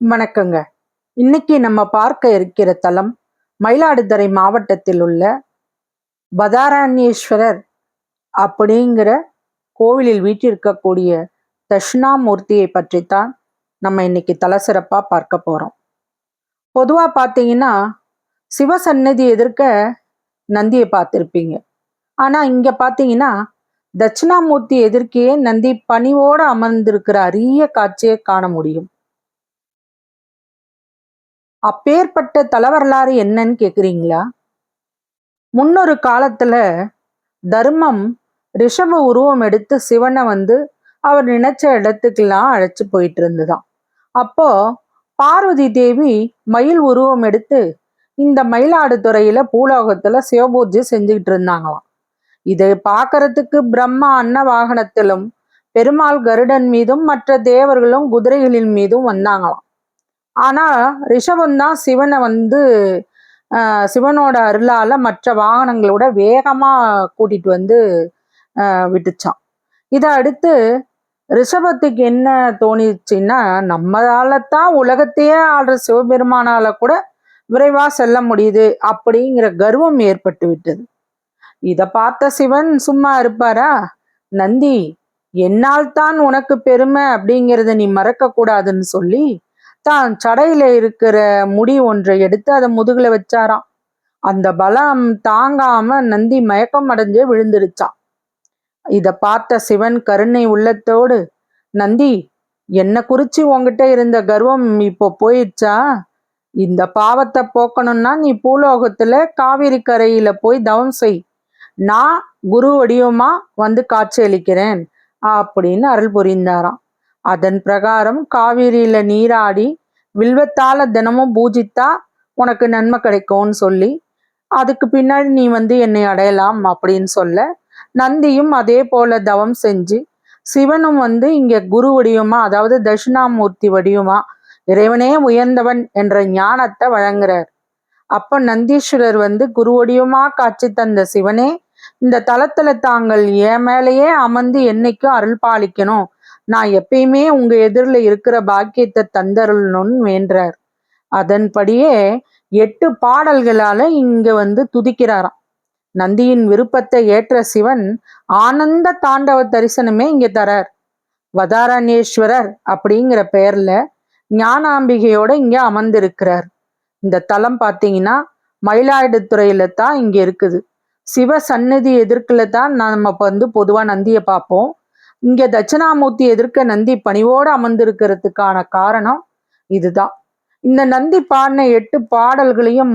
வணக்கங்க. இன்னைக்கு நம்ம பார்க்க இருக்கிற தலம் மயிலாடுதுறை மாவட்டத்தில் உள்ள பதாரண்யேஸ்வரர் அப்படிங்கிற கோவிலில் வீற்றிருக்கக்கூடிய தட்சிணாமூர்த்தியை பற்றித்தான் நம்ம இன்னைக்கு தல சிறப்பா பார்க்க போறோம். பொதுவா பார்த்தீங்கன்னா சிவசன்னதி எதிர்க்க நந்தியை பார்த்திருப்பீங்க. ஆனா இங்க பார்த்தீங்கன்னா தட்சிணாமூர்த்தி எதிர்க்கே நந்தி பணிவோடு அமர்ந்திருக்கிற அரிய காட்சியை காண முடியும். அப்பேற்பட்ட தலவரலாறு என்னன்னு கேக்குறீங்களா? முன்னொரு காலத்துல தர்மம் ரிஷப உருவம் எடுத்து சிவனை அவர் நினைச்ச இடத்துக்கெல்லாம் அழைச்சு போயிட்டு இருந்துதான். அப்போ பார்வதி தேவி மயில் உருவம் எடுத்து இந்த மயிலாடுதுறையில பூலோகத்துல சிவபூஜை செஞ்சுக்கிட்டு இருந்தாங்களாம். இதை பார்க்கறதுக்கு பிரம்மா அன்ன வாகனத்திலும் பெருமாள் கருடன் மீதும் மற்ற தேவர்களும் குதிரைகளின் மீதும் வந்தாங்களாம். ஆனா ரிஷபந்தான் சிவனை சிவனோட அருளால மற்ற வாகனங்களோட வேகமா கூட்டிட்டு விட்டுச்சான். இதை அடுத்து ரிஷபத்துக்கு என்ன தோணிச்சுன்னா, நம்மளாலத்தான் உலகத்தையே ஆடுற சிவபெருமானால கூட விரைவா செல்ல முடியுது அப்படிங்கிற கர்வம் ஏற்பட்டு விட்டது. இத பார்த்த சிவன் சும்மா இருப்பாரா? நந்தி, என்னால் தான் உனக்கு பெருமை அப்படிங்கிறத நீ மறக்க கூடாதுன்னு சொல்லி தான் சடையில இருக்கிற முடி ஒன்றை எடுத்து அதை முதுகுல வச்சாராம். அந்த பலம் தாங்காம நந்தி மயக்கம் அடைஞ்சே விழுந்துருச்சான். இத பார்த்த சிவன் கருணை உள்ளத்தோடு, நந்தி, என்ன குறிச்சு உங்ககிட்ட இருந்த கர்வம் இப்போ போயிடுச்சா? இந்த பாவத்தை போக்கணும்னா நீ பூலோகத்துல காவிரி கரையில போய் தவம் செய். நான் குரு வடிவமா காட்சி அளிக்கிறேன் அப்படின்னு அருள் புரிந்தாராம். அதன் பிரகாரம் காவிரியில நீராடி வில்வத்தால தினமும் பூஜித்தா உனக்கு நன்மை கிடைக்கும்னு சொல்லி, அதுக்கு பின்னாடி நீ என்னை அடையலாம் அப்படின்னு சொல்ல, நந்தியும் அதே போல தவம் செஞ்சு சிவனும் இங்க குரு வடிவமா, அதாவது தட்சிணாமூர்த்தி வடிவமா, இறைவனே உயர்ந்தவன் என்ற ஞானத்தை வழங்குறார். அப்ப நந்தீஸ்வரர் குரு வடிவமா காட்சி தந்த சிவனே, இந்த தலத்துல தாங்கள் என் மேலேயே அமர்ந்து என்னைக்கும் அருள் பாலிக்கணும், நான் எப்பயுமே உங்க எதிரில் இருக்கிற பாக்கியத்தை தந்தருளணும்னு வேண்டார். அதன்படியே 8 பாடல்களால இங்க துதிக்கிறாராம். நந்தியின் விருப்பத்தை ஏற்ற சிவன் ஆனந்த தாண்டவ தரிசனமே இங்க தரார். வதாரண்யேஸ்வரர் அப்படிங்கிற பெயர்ல ஞானாம்பிகையோட இங்க அமர்ந்திருக்கிறார். இந்த தலம் பார்த்தீங்கன்னா மயிலாடுதுறையில தான் இங்க இருக்குது. சிவ சன்னதி எதிர்க்குல தான் நம்ம பொதுவா நந்தியை பார்ப்போம். இங்க தட்சிணாமூர்த்தி எதிர்க்க நந்தி பணிவோடு அமர்ந்திருக்கிறதுக்கான காரணம் இதுதான். இந்த நந்தி பாடின 8 பாடல்களையும்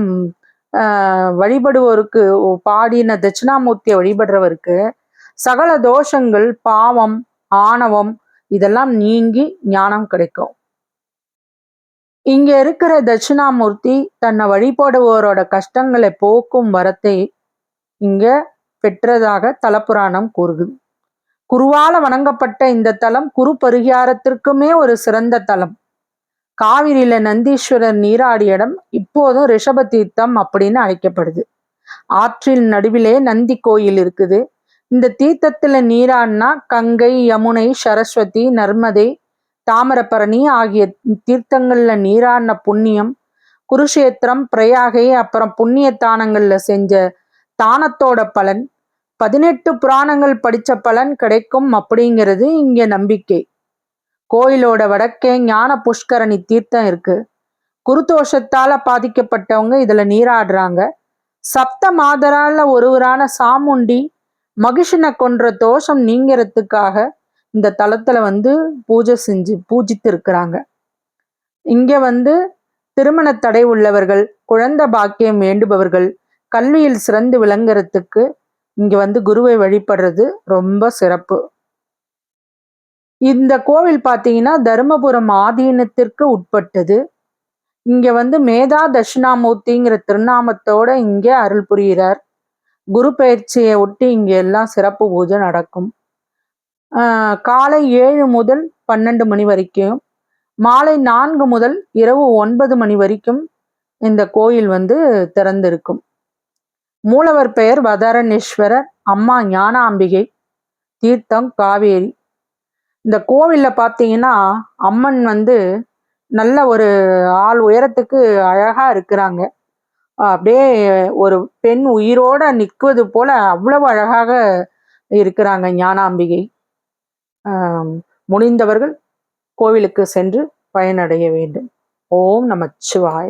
வழிபடுவோருக்கு, பாடின தட்சிணாமூர்த்தியை வழிபடுறவருக்கு சகல தோஷங்கள், பாவம், ஆணவம் இதெல்லாம் நீங்கி ஞானம் கிடைக்கும். இங்க இருக்கிற தட்சிணாமூர்த்தி தன்னை வழிபடுவோரோட கஷ்டங்களை போக்கும் வரத்தை இங்க பெற்றதாக தலப்புராணம் கூறுது. குருவால வணங்கப்பட்ட இந்த தலம் குரு பரிகாரத்திற்குமே ஒரு சிறந்த தலம். காவிரியில நந்தீஸ்வரர் நீராடிய இடம் இப்போதும் ரிஷப தீர்த்தம் அப்படின்னு அழைக்கப்படுது. ஆற்றில் நடுவிலே நந்தி கோயில் இருக்குது. இந்த தீர்த்தத்துல நீராடினா கங்கை, யமுனை, சரஸ்வதி, நர்மதை, தாமிரபரணி ஆகிய தீர்த்தங்கள்ல நீராடின புண்ணியம், குருஷேத்திரம், பிரயாகை, அப்புறம் புண்ணிய தானங்கள்ல செஞ்ச தானத்தோட பலன், 18 புராணங்கள் படிச்ச பலன் கிடைக்கும் அப்படிங்கிறது இங்க நம்பிக்கை. கோயிலோட வடக்கே ஞான புஷ்கரணி தீர்த்தம் இருக்கு. குருதோஷத்தால பாதிக்கப்பட்டவங்க இதுல நீராடுறாங்க. சப்த மாதரால ஒருவரான சாமுண்டி மகிஷனை கொன்ற தோஷம் நீங்கிறதுக்காக இந்த தலத்துல பூஜை செஞ்சு பூஜித்து இருக்கிறாங்க. இங்க திருமண தடை உள்ளவர்கள், குழந்தை பாக்கியம் வேண்டுபவர்கள், கல்வியில் சிறந்து விளங்குறதுக்கு இங்க குருவை வழிபடுறது ரொம்ப சிறப்பு. இந்த கோவில் பார்த்தீங்கன்னா தருமபுரம் ஆதீனத்திற்கு உட்பட்டது. இங்க மேதா தட்சிணாமூர்த்திங்கிற திருநாமத்தோட இங்க அருள் புரிகிறார். குரு பயிற்சியை ஒட்டி இங்க எல்லாம் சிறப்பு பூஜை நடக்கும். காலை 7 முதல் 12 மணி வரைக்கும், மாலை 4 முதல் இரவு 9 மணி வரைக்கும் இந்த கோயில் திறந்திருக்கும். மூலவர் பெயர் வதாரண்யேஸ்வரர், அம்மா ஞானாம்பிகை, தீர்த்தம் காவேரி. இந்த கோவில்ல பார்த்தீங்கன்னா அம்மன் நல்ல ஒரு ஆள் உயரத்துக்கு அழகா இருக்கிறாங்க. அப்படியே ஒரு பெண் உயிரோட நிற்குவது போல அவ்வளவு அழகாக இருக்கிறாங்க ஞானாம்பிகை. முடிந்தவர்கள் கோவிலுக்கு சென்று பயனடைய வேண்டும். ஓம் நமச்சிவாய.